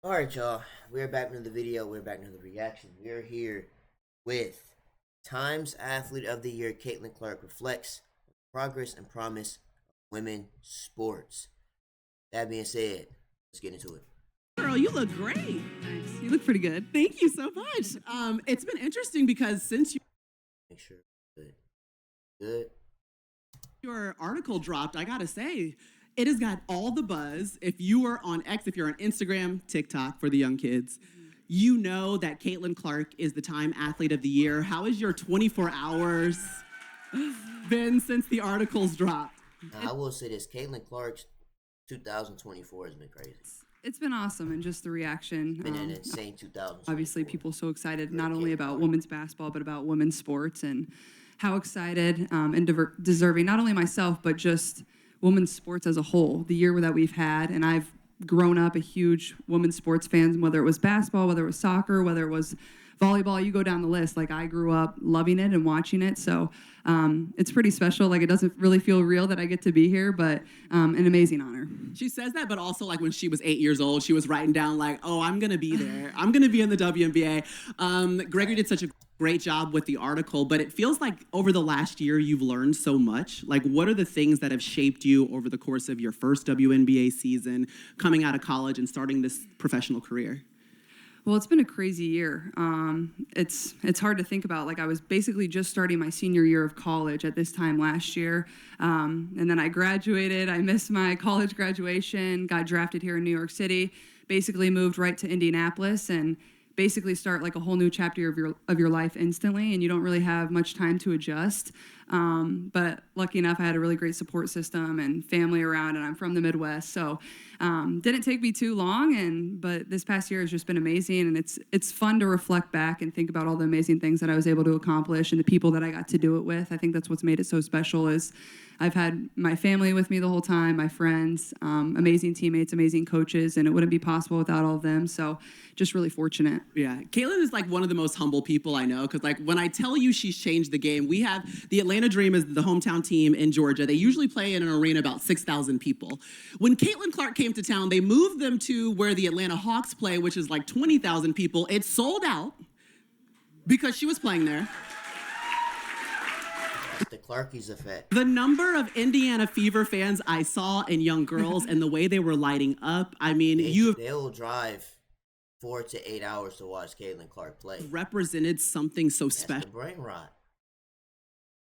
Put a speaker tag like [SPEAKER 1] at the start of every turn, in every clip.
[SPEAKER 1] All right, y'all. We're back into the video. We're back into the reaction. We're here with Times Athlete of the Year, Caitlin Clark reflects on the progress and promise of women sports. That being said, let's get into it.
[SPEAKER 2] Girl, you look great.
[SPEAKER 3] Thanks. You look pretty good.
[SPEAKER 2] Thank you so much. It's been interesting because since
[SPEAKER 1] Make sure. Good. Good.
[SPEAKER 2] your article dropped, I gotta say, it has got all the buzz. If you are on X, if you're on Instagram, TikTok for the young kids, you know that Caitlin Clark is the Time Athlete of the Year. How has your 24 hours been since the articles dropped?
[SPEAKER 1] Now, I will say this: Caitlin Clark's 2024 has been crazy.
[SPEAKER 3] It's been awesome, and just the reaction.
[SPEAKER 1] Been an insane 2000.
[SPEAKER 3] Obviously, people so excited not only about women's basketball but about women's sports, and how excited and deserving not only myself but just women's sports as a whole. The year that we've had, and I've grown up a huge women's sports fan, whether it was basketball, whether it was soccer, whether it was volleyball, you go down the list. Like, I grew up loving it and watching it, so it's pretty special. Like, it doesn't really feel real that I get to be here, but an amazing honor.
[SPEAKER 2] She says that, but also like when she was 8 years old, she was writing down like, "Oh, I'm gonna be there. I'm gonna be in the WNBA." Gregory did such a great job with the article, but it feels like over the last year you've learned so much. Like, what are the things that have shaped you over the course of your first WNBA season, coming out of college and starting this professional career?
[SPEAKER 3] Well, it's been a crazy year. It's hard to think about. Like, I was basically just starting my senior year of college at this time last year, and then I graduated. I missed my college graduation. Got drafted here in New York City. Basically moved right to Indianapolis and basically start like a whole new chapter of your life instantly, and you don't really have much time to adjust. But lucky enough, I had a really great support system and family around, and I'm from the Midwest, so didn't take me too long. But this past year has just been amazing, and it's fun to reflect back and think about all the amazing things that I was able to accomplish and the people that I got to do it with. I think that's what's made it so special. Is I've had my family with me the whole time, my friends, amazing teammates, amazing coaches, and it wouldn't be possible without all of them. So just really fortunate.
[SPEAKER 2] Yeah, Caitlin is like one of the most humble people I know, because like when I tell you she's changed the game, we have the Atlanta Dream is the hometown team in Georgia. They usually play in an arena about 6,000 people. When Caitlin Clark came to town, they moved them to where the Atlanta Hawks play, which is like 20,000 people. It sold out because she was playing there.
[SPEAKER 1] The Clarkies effect.
[SPEAKER 2] The number of Indiana Fever fans I saw and young girls and the way they were lighting up. I mean,
[SPEAKER 1] They'll drive 4 to 8 hours to watch Caitlin Clark play.
[SPEAKER 2] represented something so
[SPEAKER 1] That's
[SPEAKER 2] special
[SPEAKER 1] the brain rot.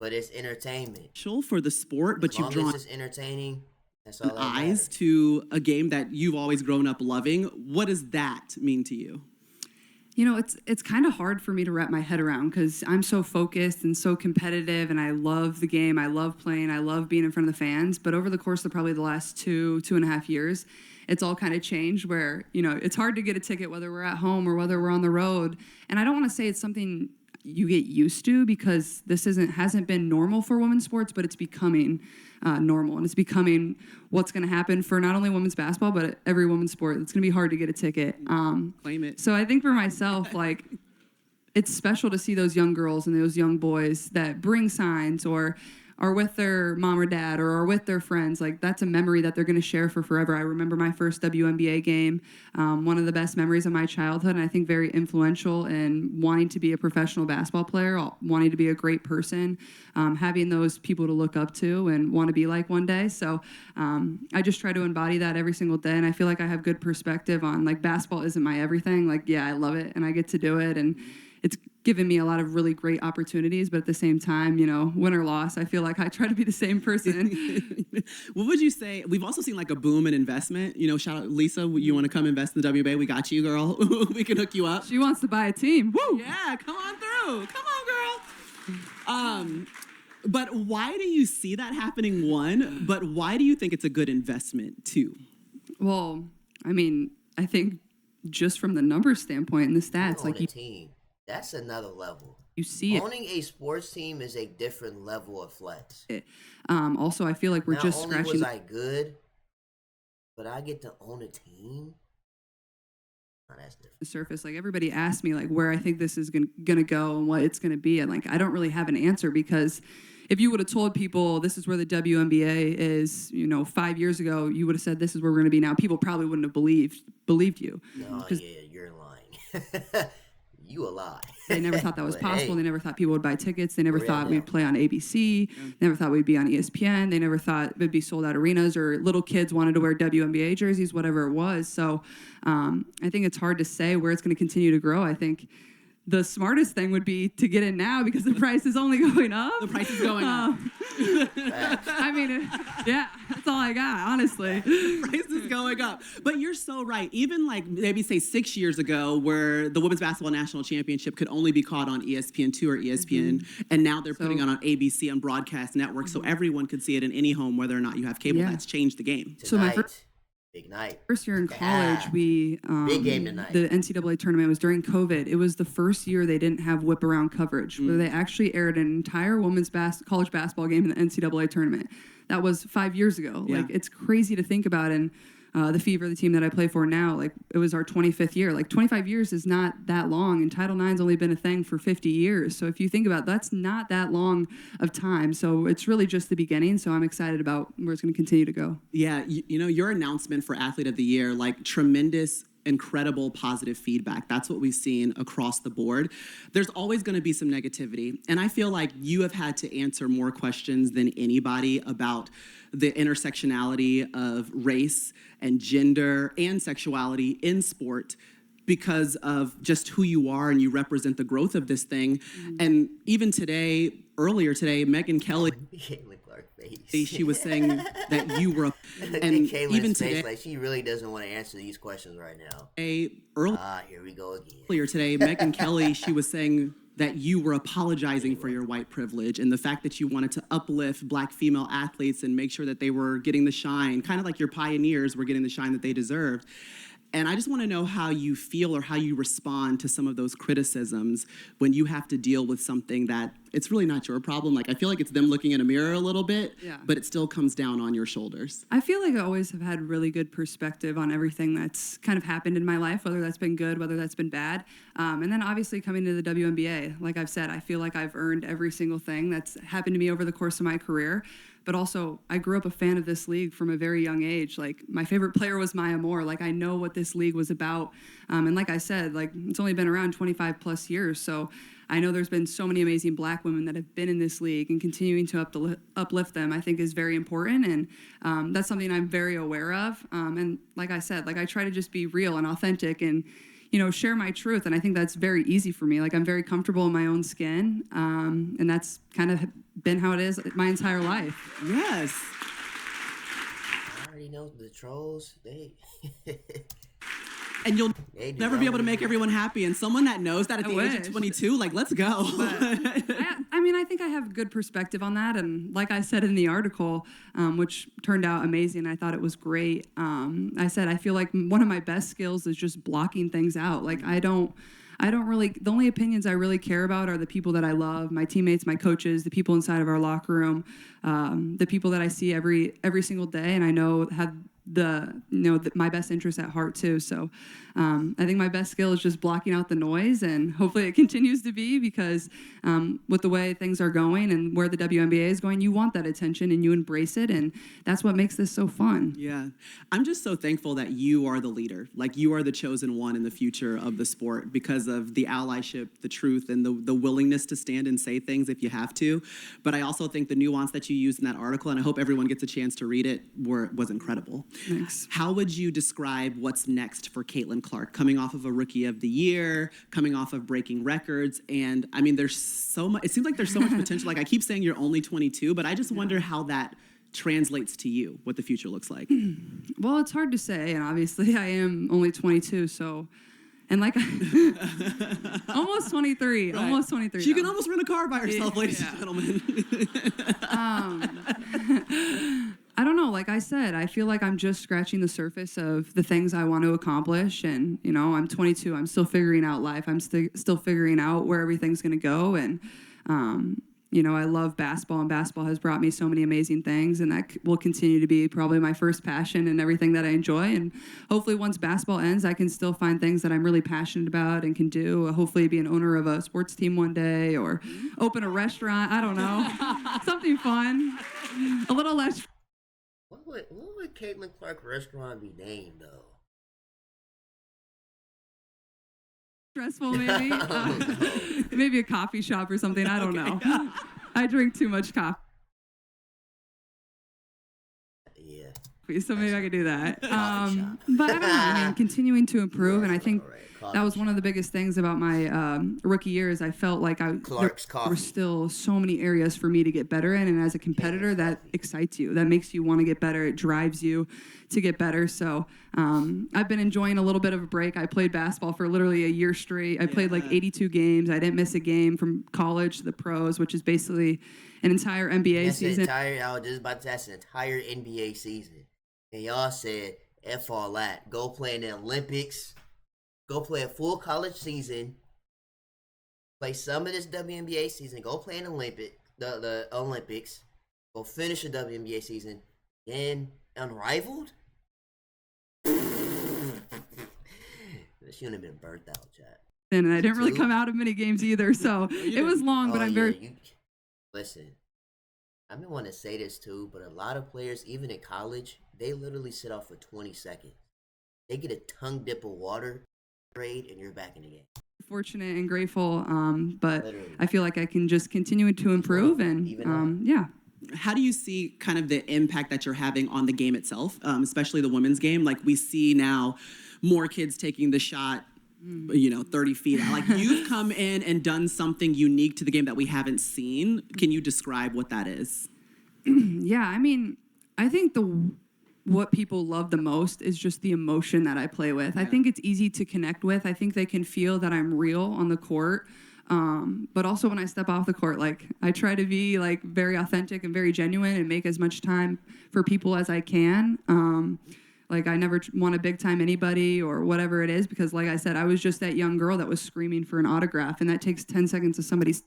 [SPEAKER 1] But it's entertainment.
[SPEAKER 2] for the sport, but
[SPEAKER 1] As
[SPEAKER 2] you've
[SPEAKER 1] long
[SPEAKER 2] drawn
[SPEAKER 1] as it's entertaining, that's all that
[SPEAKER 2] eyes
[SPEAKER 1] matters.
[SPEAKER 2] to a game that you've always grown up loving. What does that mean to you?
[SPEAKER 3] You know, it's kind of hard for me to wrap my head around because I'm so focused and so competitive, and I love the game. I love playing. I love being in front of the fans. But over the course of probably the last 2.5 years, it's all kind of changed where, it's hard to get a ticket whether we're at home or whether we're on the road. And I don't want to say it's something you get used to because this hasn't been normal for women's sports, but it's becoming normal, and it's becoming what's going to happen for not only women's basketball but every women's sport. It's going to be hard to get a ticket.
[SPEAKER 2] Claim it.
[SPEAKER 3] So I think for myself, like, it's special to see those young girls and those young boys that bring signs or are with their mom or dad or are with their friends. Like, that's a memory that they're going to share for forever. I remember my first WNBA game, one of the best memories of my childhood, and I think very influential in wanting to be a professional basketball player, wanting to be a great person, having those people to look up to and want to be like one day. So I just try to embody that every single day, and I feel like I have good perspective on, like, basketball isn't my everything. Like, yeah, I love it, and I get to do it, and it's given me a lot of really great opportunities, but at the same time, win or loss, I feel like I try to be the same person.
[SPEAKER 2] What would you say? We've also seen like a boom in investment. Shout out Lisa. You want to come invest in the WBA? We got you, girl. We can hook you up.
[SPEAKER 3] She wants to buy a team. Woo!
[SPEAKER 2] Yeah, come on through. Come on, girl. But why do you see that happening? One, but why do you think it's a good investment? Two.
[SPEAKER 3] Well, I mean, I think just from the numbers standpoint and the stats,
[SPEAKER 1] like, a team. That's another level.
[SPEAKER 3] You see it.
[SPEAKER 1] Owning a sports team is a different level of flex.
[SPEAKER 3] Also, I feel like we're just
[SPEAKER 1] Not only
[SPEAKER 3] scratching.
[SPEAKER 1] was I good, but I get to own a team. that's different.
[SPEAKER 3] The surface. Like everybody asked me like where I think this is gonna go and what it's gonna be, and like I don't really have an answer because if you would have told people this is where the WNBA is, 5 years ago, you would have said this is where we're gonna be now. People probably wouldn't have believed you.
[SPEAKER 1] No, yeah, you're lying. You a lie.
[SPEAKER 3] They never thought that was
[SPEAKER 1] But,
[SPEAKER 3] possible.
[SPEAKER 1] hey,
[SPEAKER 3] They never thought people would buy tickets. They never
[SPEAKER 1] Real
[SPEAKER 3] thought
[SPEAKER 1] now.
[SPEAKER 3] we'd play on ABC. They never thought we'd be on ESPN. They never thought it'd be sold out arenas or little kids wanted to wear WNBA jerseys, whatever it was. So I think it's hard to say where it's going to continue to grow. I think the smartest thing would be to get in now because the price is only going up.
[SPEAKER 2] The price is going up.
[SPEAKER 3] I mean, yeah, that's all I got, honestly.
[SPEAKER 2] Price is going up. But you're so right. Even like maybe say 6 years ago where the Women's Basketball National Championship could only be caught on ESPN2 or ESPN, and now they're putting it on ABC and broadcast network so everyone could see it in any home whether or not you have cable.
[SPEAKER 3] Yeah.
[SPEAKER 2] That's changed the game.
[SPEAKER 3] So my
[SPEAKER 1] Tonight, big night.
[SPEAKER 3] First year in college, we
[SPEAKER 1] Big game tonight.
[SPEAKER 3] the NCAA tournament was during COVID. It was the first year they didn't have whip around coverage, where they actually aired an entire women's college basketball game in the NCAA tournament. That was 5 years ago.
[SPEAKER 2] Yeah.
[SPEAKER 3] Like it's crazy to think about. And the Fever, the team that I play for now, like it was our 25th year. Like 25 years is not that long, and Title IX's only been a thing for 50 years. So if you think about it, that's not that long of time. So it's really just the beginning. So I'm excited about where it's going to continue to go.
[SPEAKER 2] Yeah, your announcement for Athlete of the Year, like tremendous, incredible positive feedback. That's what we've seen across the board. There's always going to be some negativity. And I feel like you have had to answer more questions than anybody about the intersectionality of race and gender and sexuality in sport because of just who you are and you represent the growth of this thing. And even earlier today, Megyn Kelly,
[SPEAKER 1] Caitlin Clark face.
[SPEAKER 2] she was saying that you were,
[SPEAKER 1] And
[SPEAKER 2] and
[SPEAKER 1] Caitlin's
[SPEAKER 2] even
[SPEAKER 1] face,
[SPEAKER 2] today,
[SPEAKER 1] like she really doesn't want to answer these questions right now.
[SPEAKER 2] earlier
[SPEAKER 1] Here we go again.
[SPEAKER 2] today, Megyn Kelly, she was saying that you were apologizing for your white privilege and the fact that you wanted to uplift Black female athletes and make sure that they were getting the shine, kind of like your pioneers were getting the shine that they deserved. And I just want to know how you feel or how you respond to some of those criticisms when you have to deal with something that it's really not your problem. Like, I feel like it's them looking in a mirror a little bit,
[SPEAKER 3] Yeah.
[SPEAKER 2] but it still comes down on your shoulders.
[SPEAKER 3] I feel like I always have had really good perspective on everything that's kind of happened in my life, whether that's been good, whether that's been bad. And then obviously coming to the WNBA, like I've said, I feel like I've earned every single thing that's happened to me over the course of my career. But also, I grew up a fan of this league from a very young age. Like, my favorite player was Maya Moore. Like, I know what this league was about. And like I said, like, it's only been around 25 plus years. So I know there's been so many amazing Black women that have been in this league, and continuing to uplift them, I think, is very important. And that's something I'm very aware of. And like I said, like, I try to just be real and authentic and, share my truth. And I think that's very easy for me. Like, I'm very comfortable in my own skin. And that's kind of been how it is my entire life.
[SPEAKER 2] Yes.
[SPEAKER 1] I already know the trolls. They
[SPEAKER 2] And you'll
[SPEAKER 1] They do
[SPEAKER 2] never be able to
[SPEAKER 1] not.
[SPEAKER 2] make everyone happy. And someone that knows that at
[SPEAKER 3] I
[SPEAKER 2] the age of
[SPEAKER 3] wish.
[SPEAKER 2] 22, like, let's go.
[SPEAKER 3] I mean, I think I have good perspective on that. And like I said in the article, which turned out amazing, I thought it was great. I said, I feel like one of my best skills is just blocking things out. Like, I don't really, the only opinions I really care about are the people that I love, my teammates, my coaches, the people inside of our locker room, the people that I see every single day, and I know have my best interests at heart too. So I think my best skill is just blocking out the noise, and hopefully it continues to be, because with the way things are going and where the WNBA is going, you want that attention and you embrace it, and that's what makes this so fun.
[SPEAKER 2] Yeah. I'm just so thankful that you are the leader. Like, you are the chosen one in the future of the sport because of the allyship, the truth, and the willingness to stand and say things if you have to. But I also think the nuance that you used in that article, and I hope everyone gets a chance to read it, was incredible.
[SPEAKER 3] Thanks.
[SPEAKER 2] How would you describe what's next for Caitlin Clark, coming off of a Rookie of the Year, coming off of breaking records? And I mean, there's so much, it seems like there's so much potential. Like, I keep saying you're only 22, but I just wonder how that translates to you, what the future looks like.
[SPEAKER 3] Well, it's hard to say, and obviously I am only 22, so, and like, almost 23,
[SPEAKER 2] Right.
[SPEAKER 3] almost 23.
[SPEAKER 2] She can
[SPEAKER 3] though.
[SPEAKER 2] almost rent a car by herself, ladies
[SPEAKER 3] Yeah.
[SPEAKER 2] and gentlemen.
[SPEAKER 3] I don't know. Like I said, I feel like I'm just scratching the surface of the things I want to accomplish. And, I'm 22. I'm still figuring out life. I'm still figuring out where everything's going to go. And I love basketball, and basketball has brought me so many amazing things, and that will continue to be probably my first passion and everything that I enjoy. And hopefully once basketball ends, I can still find things that I'm really passionate about and can do. Hopefully be an owner of a sports team one day, or open a restaurant. I don't know. Something fun. A little less
[SPEAKER 1] What would Caitlin Clark restaurant be named though?
[SPEAKER 3] stressful, maybe. Maybe a coffee shop or something. I don't know. I drink too much coffee,
[SPEAKER 1] Yeah.
[SPEAKER 3] so maybe I could do that.
[SPEAKER 1] Coffee shop.
[SPEAKER 3] But I don't know. I mean, continuing to improve, and I think
[SPEAKER 1] Alright,
[SPEAKER 3] that was
[SPEAKER 1] coffee
[SPEAKER 3] one of the biggest things about my rookie year is I felt like
[SPEAKER 1] Clark's
[SPEAKER 3] there were
[SPEAKER 1] Coffee.
[SPEAKER 3] still so many areas for me to get better in, and as a competitor, that excites you. That makes you want to get better. It drives you to get better. So I've been enjoying a little bit of a break. I played basketball for literally a year straight. I played like 82 games. I didn't miss a game from college to the pros, which is basically an entire NBA
[SPEAKER 1] That's
[SPEAKER 3] season.
[SPEAKER 1] I was just about to say that's an entire NBA season. And y'all said, F all that. Go play in the Olympics. Go play a full college season. Play some of this WNBA season. Go play in the Olympics. Go finish the WNBA season. Then Unrivaled? She wouldn't have been burnt out, chat.
[SPEAKER 3] And I didn't really
[SPEAKER 1] Two?
[SPEAKER 3] come out of many games either. So it was long, but
[SPEAKER 1] Oh,
[SPEAKER 3] I'm
[SPEAKER 1] yeah,
[SPEAKER 3] very
[SPEAKER 1] listen, I've been wanting to say this too, but a lot of players, even in college, they literally sit off for 20 seconds. They get a tongue dip of water, trade, and you're back in the game.
[SPEAKER 3] fortunate and grateful. But
[SPEAKER 1] Literally.
[SPEAKER 3] I feel like I can just continue to improve, and
[SPEAKER 1] Even
[SPEAKER 3] yeah.
[SPEAKER 2] How do you see kind of the impact that you're having on the game itself, especially the women's game? Like we see now more kids taking the shot, 30 feet out. Like you've come in and done something unique to the game that we haven't seen. Can you describe what that is?
[SPEAKER 3] Yeah, I mean, I think what people love the most is just the emotion that I play with. I think it's easy to connect with. I think they can feel that I'm real on the court. But also when I step off the court, like I try to be like very authentic and very genuine and make as much time for people as I can. Like I never want to big time anybody or whatever it is, because like I said, I was just that young girl that was screaming for an autograph, and that takes 10 seconds of somebody's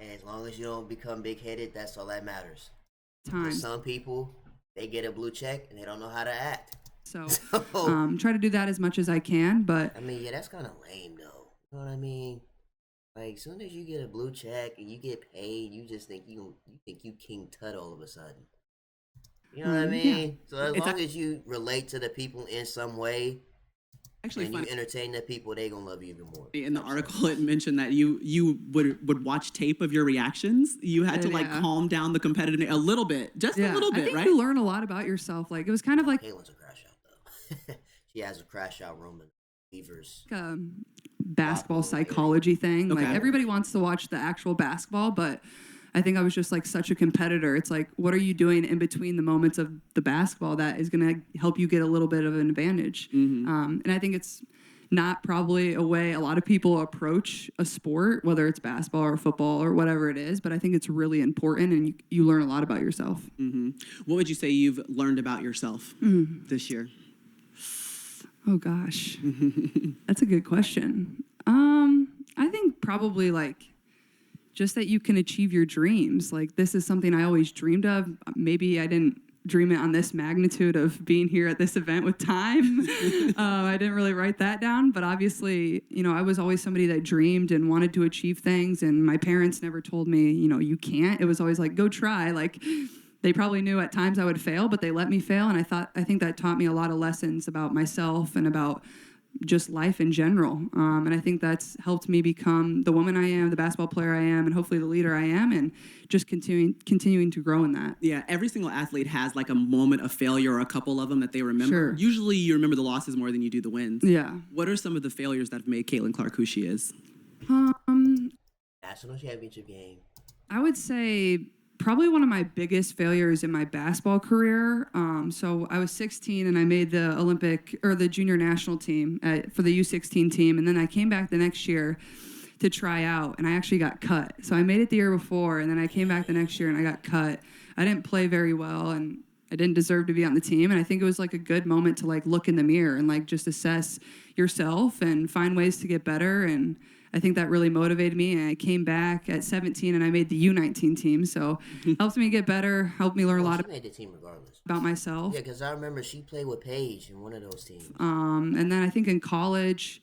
[SPEAKER 1] And as long as you don't become big headed, that's all that matters.
[SPEAKER 3] time.
[SPEAKER 1] For some people, they get a blue check and they don't know how to act.
[SPEAKER 3] So
[SPEAKER 1] So,
[SPEAKER 3] try to do that as much as I can, but
[SPEAKER 1] I mean, yeah, that's kind of lame though. You know what I mean? Like, as soon as you get a blue check and you get paid, you just think you King Tut all of a sudden. You know what I
[SPEAKER 3] Yeah.
[SPEAKER 1] mean? So as
[SPEAKER 2] It's
[SPEAKER 1] long as you relate to the people in some way
[SPEAKER 2] Actually,
[SPEAKER 1] and you
[SPEAKER 2] funny.
[SPEAKER 1] entertain the people, they gonna love you even more.
[SPEAKER 2] In the article, it mentioned that you would watch tape of your reactions. You had to like
[SPEAKER 3] Yeah.
[SPEAKER 2] calm down the competitive a little bit, just a little
[SPEAKER 3] I
[SPEAKER 2] bit,
[SPEAKER 3] think
[SPEAKER 2] right?
[SPEAKER 3] you learn a lot about yourself. Like it was kind of like
[SPEAKER 1] Caitlin's a crash out though. She has a crash out room in Beavers.
[SPEAKER 3] a basketball
[SPEAKER 1] Basketball, yeah.
[SPEAKER 3] psychology thing. Like
[SPEAKER 2] Okay.
[SPEAKER 3] everybody wants to watch the actual basketball, but I think I was just like such a competitor. It's like, what are you doing in between the moments of the basketball that is going to help you get a little bit of an advantage? And I think it's not probably a way a lot of people approach a sport, whether it's basketball or football or whatever it is, but I think it's really important, and you learn a lot about yourself.
[SPEAKER 2] What would you say you've learned about yourself this year?
[SPEAKER 3] Oh gosh, that's a good question. I think probably like just that you can achieve your dreams. Like this is something I always dreamed of. Maybe I didn't dream it on this magnitude of being here at this event with time. I didn't really write that down, but obviously, I was always somebody that dreamed and wanted to achieve things. And my parents never told me, you can't. It was always like, go try. Like they probably knew at times I would fail, but they let me fail. And I think that taught me a lot of lessons about myself and about just life in general. And I think that's helped me become the woman I am, the basketball player I am, and hopefully the leader I am, and just continuing to grow in that.
[SPEAKER 2] Yeah, every single athlete has like a moment of failure or a couple of them that they remember.
[SPEAKER 3] Sure.
[SPEAKER 2] Usually you remember the losses more than you do the wins.
[SPEAKER 3] Yeah.
[SPEAKER 2] What are some of the failures that have made Caitlin Clark who she is?
[SPEAKER 1] National championship game.
[SPEAKER 3] I would say probably one of my biggest failures in my basketball career. So I was 16 and I made the Olympic or the junior national team for the U16 team. And then I came back the next year to try out and I actually got cut. So I made it the year before and then I came back the next year and I got cut. I didn't play very well and I didn't deserve to be on the team. And I think it was like a good moment to like look in the mirror and like just assess yourself and find ways to get better. And I think that really motivated me. And I came back at 17 and I made the U19 team. So helped me get better, helped me learn a lot
[SPEAKER 1] She made the team regardless.
[SPEAKER 3] about myself.
[SPEAKER 1] Yeah, because I remember she played with Paige in one of those teams.
[SPEAKER 3] And then I think in college,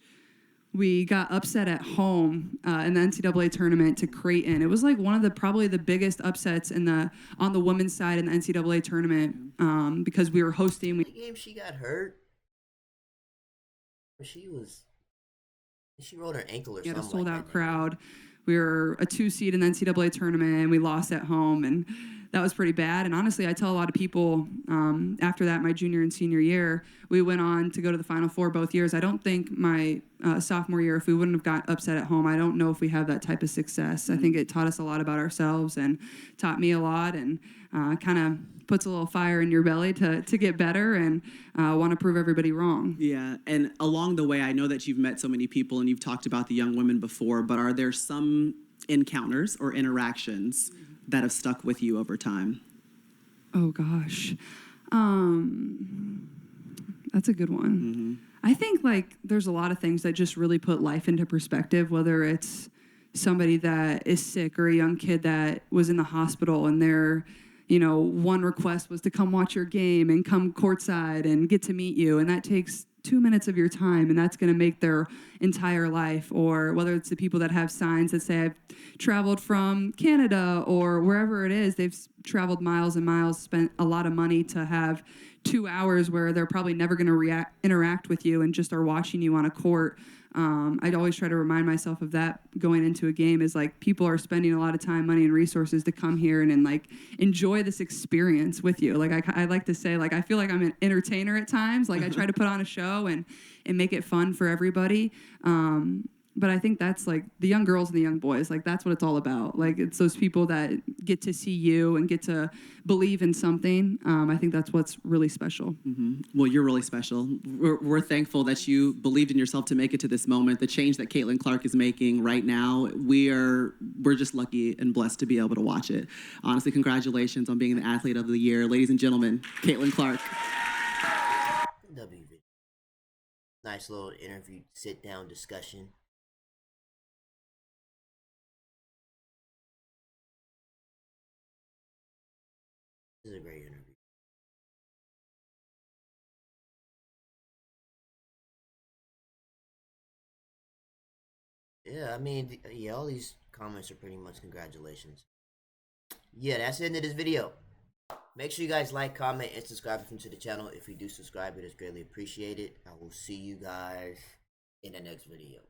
[SPEAKER 3] we got upset at home in the NCAA tournament to Creighton. It was like one of the probably the biggest upsets on the women's side in the NCAA tournament because we were hosting.
[SPEAKER 1] The game she got hurt. She rolled her ankle or
[SPEAKER 3] We had a
[SPEAKER 1] something.
[SPEAKER 3] sold
[SPEAKER 1] like
[SPEAKER 3] out
[SPEAKER 1] that.
[SPEAKER 3] crowd. We were a 2 seed in the NCAA tournament and we lost at home, and that was pretty bad. And honestly, I tell a lot of people after that, my junior and senior year, we went on to go to the Final Four both years. I don't think my sophomore year, if we wouldn't have got upset at home, I don't know if we have that type of success. I think it taught us a lot about ourselves and taught me a lot, and kind of puts a little fire in your belly to get better and want to prove everybody wrong.
[SPEAKER 2] Yeah, and along the way, I know that you've met so many people and you've talked about the young women before, but are there some encounters or interactions that have stuck with you over time?
[SPEAKER 3] Oh gosh, that's a good one. I think like there's a lot of things that just really put life into perspective, whether it's somebody that is sick or a young kid that was in the hospital and their one request was to come watch your game and come courtside and get to meet you, and that takes 2 minutes of your time, and that's going to make their entire life. Or whether it's the people that have signs that say I've traveled from Canada or wherever it is, they've traveled miles and miles, spent a lot of money to have 2 hours where they're probably never going to interact with you and just are watching you on a court. I'd always try to remind myself of that going into a game, is like people are spending a lot of time, money, and resources to come here and like enjoy this experience with you. Like I like to say, like I feel like I'm an entertainer at times. Like I try to put on a show and make it fun for everybody. But I think that's like the young girls and the young boys, like that's what it's all about. Like it's those people that get to see you and get to believe in something. I think that's what's really special.
[SPEAKER 2] Well, you're really special. We're thankful that you believed in yourself to make it to this moment. The change that Caitlin Clark is making right now, we're just lucky and blessed to be able to watch it. Honestly, congratulations on being the Athlete of the Year. Ladies and gentlemen, Caitlin Clark.
[SPEAKER 1] WV. Nice little interview, sit-down discussion. This is a great interview. Yeah, I mean, yeah, all these comments are pretty much congratulations. Yeah, that's the end of this video. Make sure you guys like, comment, and subscribe to the channel. If you do subscribe, it is greatly appreciated. I will see you guys in the next video.